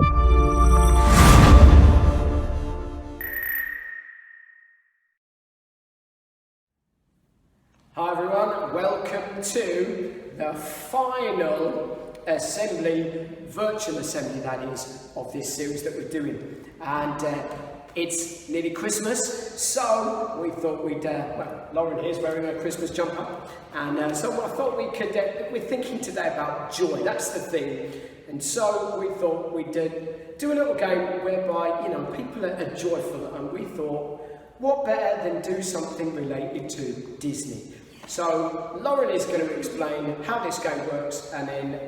Hi everyone, welcome to the final assembly, virtual assembly that is, of this series that we're doing. And it's nearly Christmas, so we thought we'd, Lauren here's wearing a Christmas jumper. And so I thought we could, we're thinking today about joy, that's the thing. And so we thought we'd do a little game whereby, you know, people are joyful, and we thought, what better than do something related to Disney? So Lauren is going to explain how this game works, and then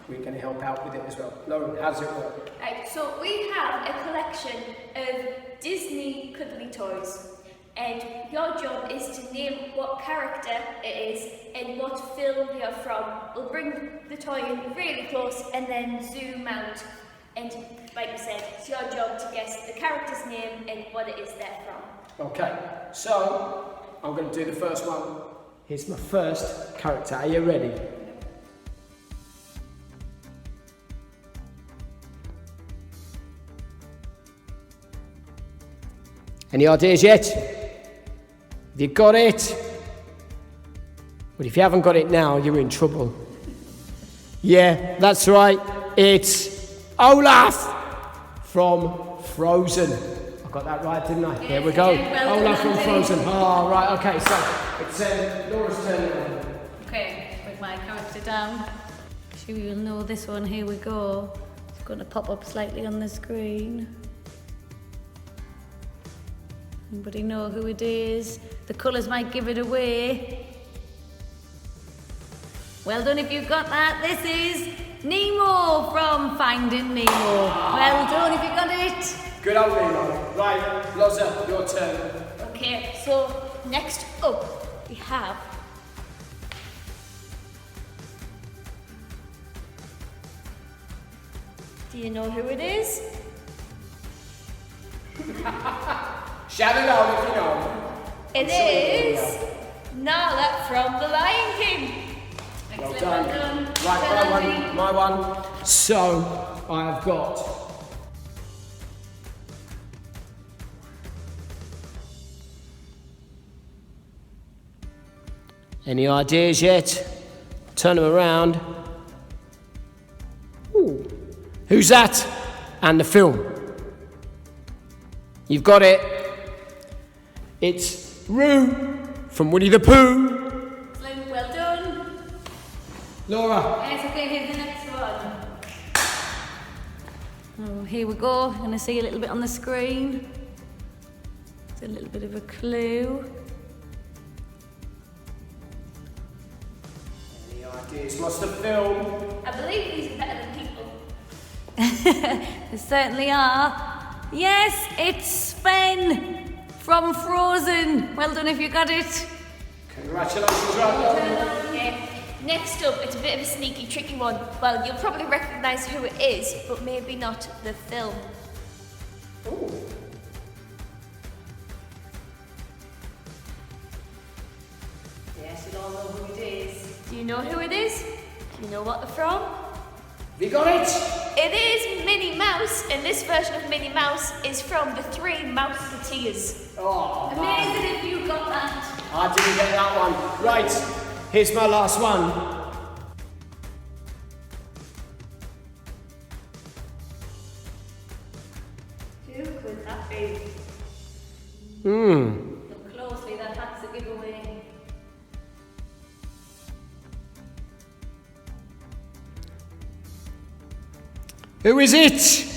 we're going to help out with it as well. Lauren, how does it work? Right, so we have a collection of Disney cuddly toys, and your job is to name what character it is and what film they are from. We'll bring the toy in really close and then zoom out, and like we said, it's your job to guess the character's name and what it is they're from. Okay, so I'm going to do the first one. Here's my first character. Are you ready? Any ideas yet? Have you got it? Well, if you haven't got it now, you're in trouble. Yeah, that's right. It's Olaf from Frozen. I got that right, didn't I? Here we go. Well Olaf from Frozen. Oh, right, okay, so it's Laura's turn. Okay, put my character down. Sure you'll know this one. Here we go. It's going to pop up slightly on the screen. Anybody know who it is? The colours might give it away. Well done if you got that. This is Nemo from Finding Nemo. Well done if you got it. Good old Nemo. Right, Loza, your turn. Okay, so next up we have do you know who it is? Shout it out if you know. It is Nala from The Lion King. Well Excellent, done. well done. Right, my one. So, I've got any ideas yet? Turn them around. Ooh. Who's that? And the film. You've got it. It's Roo from Winnie the Pooh. Excellent, well done. Laura. Yes, okay, here's the next one. Oh, here we go. I'm going to see a little bit on the screen. It's a little bit of a clue. Any ideas? What's the film? I believe these are better than people. There certainly are. Yes, it's Sven from Frozen. Well done if you got it. Congratulations, right? Okay. Next up, it's a bit of a sneaky, tricky one. Well, you'll probably recognise who it is, but maybe not the film. Ooh. Yes, you'll all know who it is. Do you know who it is? Do you know what they're from? Have you got it? It is Minnie Mouse, and this version of Minnie Mouse is from the Three Mouseketeers. Oh, Amazing if you got that. I didn't get that one. Right, here's my last one. Who could that be? Look closely, that's a giveaway. Who is it?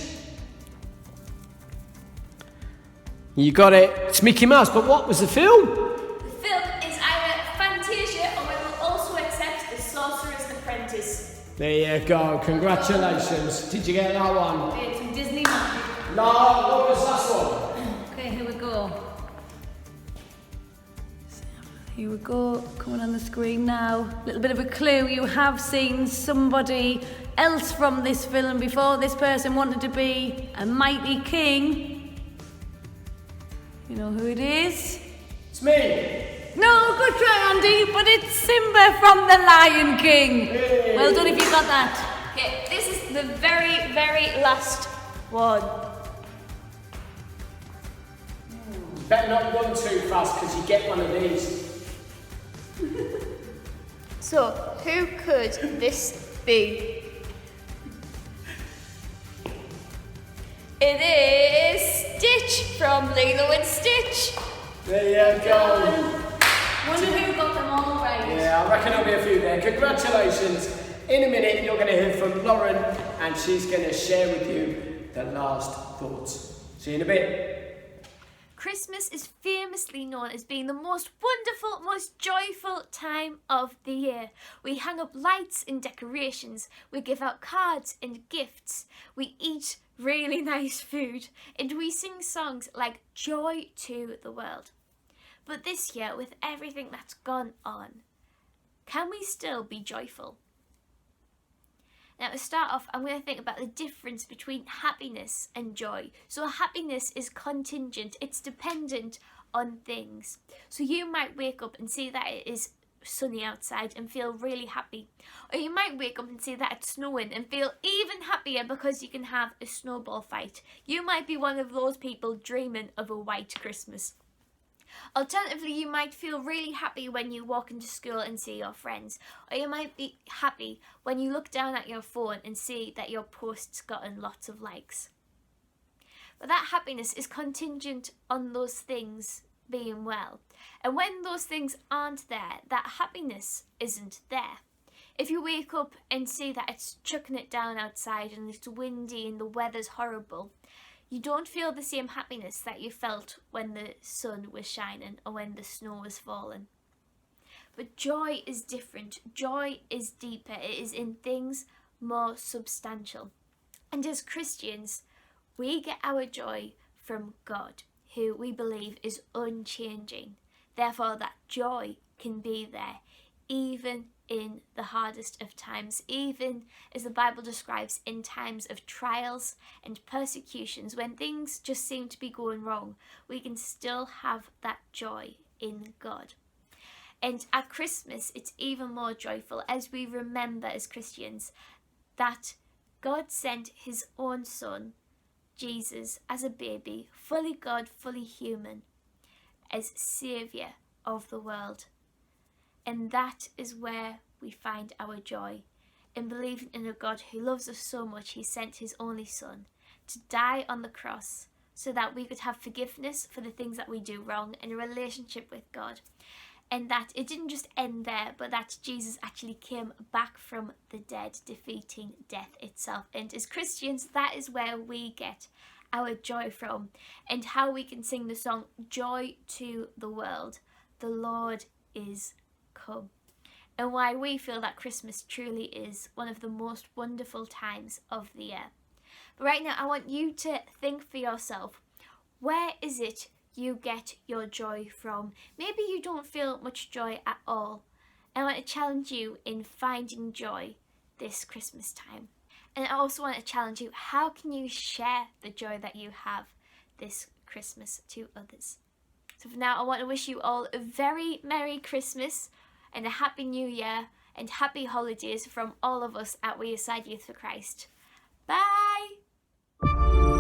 You got it. It's Mickey Mouse, but what was the film? The film is either Fantasia, or we will also accept The Sorcerer's Apprentice. There you go. Congratulations. Did you get that one? It's from Disney Magic. No, what was that one? Okay, here we go. Here we go, coming on the screen now. A little bit of a clue. You have seen somebody else from this film before. This person wanted to be a mighty king. You know who it is? It's me. No, good try, Andy, but it's Simba from The Lion King. Hey. Well done if you got that. Okay, this is the very, very last one. You better not run too fast because you get one of these. So, who could this be? It is Stitch from Lilo and Stitch. There you go. Wonder who got them all right. Yeah, I reckon there'll be a few there. Congratulations. In a minute, you're going to hear from Lauren, and she's going to share with you the last thoughts. See you in a bit. Christmas is famously known as being the most wonderful, most joyful time of the year. We hang up lights and decorations, we give out cards and gifts, we eat really nice food, and we sing songs like Joy to the World. But this year, with everything that's gone on, can we still be joyful? Now, to start off, I'm going to think about the difference between happiness and joy. So happiness is contingent, it's dependent on things. So you might wake up and see that it is sunny outside and feel really happy. Or you might wake up and see that it's snowing and feel even happier because you can have a snowball fight. You might be one of those people dreaming of a white Christmas. Alternatively, you might feel really happy when you walk into school and see your friends, or you might be happy when you look down at your phone and see that your post's gotten lots of likes. But that happiness is contingent on those things being well, and when those things aren't there, that happiness isn't there. If you wake up and see that it's chucking it down outside and it's windy and the weather's horrible, you don't feel the same happiness that you felt when the sun was shining or when the snow was falling. But joy is different. Joy is deeper. It is in things more substantial. And as Christians, we get our joy from God, who we believe is unchanging. Therefore, that joy can be there even in the hardest of times, even as the Bible describes in times of trials and persecutions, when things just seem to be going wrong, we can still have that joy in God. And at Christmas, it's even more joyful as we remember as Christians that God sent his own son, Jesus, as a baby, fully God, fully human, as Saviour of the world. And that is where we find our joy, in believing in a God who loves us so much he sent his only son to die on the cross so that we could have forgiveness for the things that we do wrong and a relationship with God. And that it didn't just end there, but that Jesus actually came back from the dead, defeating death itself. And as Christians, that is where we get our joy from, and how we can sing the song Joy to the World, the Lord is come, and why we feel that Christmas truly is one of the most wonderful times of the year. But right now, I want you to think for yourself, where is it you get your joy from? Maybe you don't feel much joy at all. I want to challenge you in finding joy this Christmas time. And I also want to challenge you, how can you share the joy that you have this Christmas to others? So for now, I want to wish you all a very Merry Christmas and a Happy New Year and happy holidays from all of us at Wearside Youth for Christ. Bye!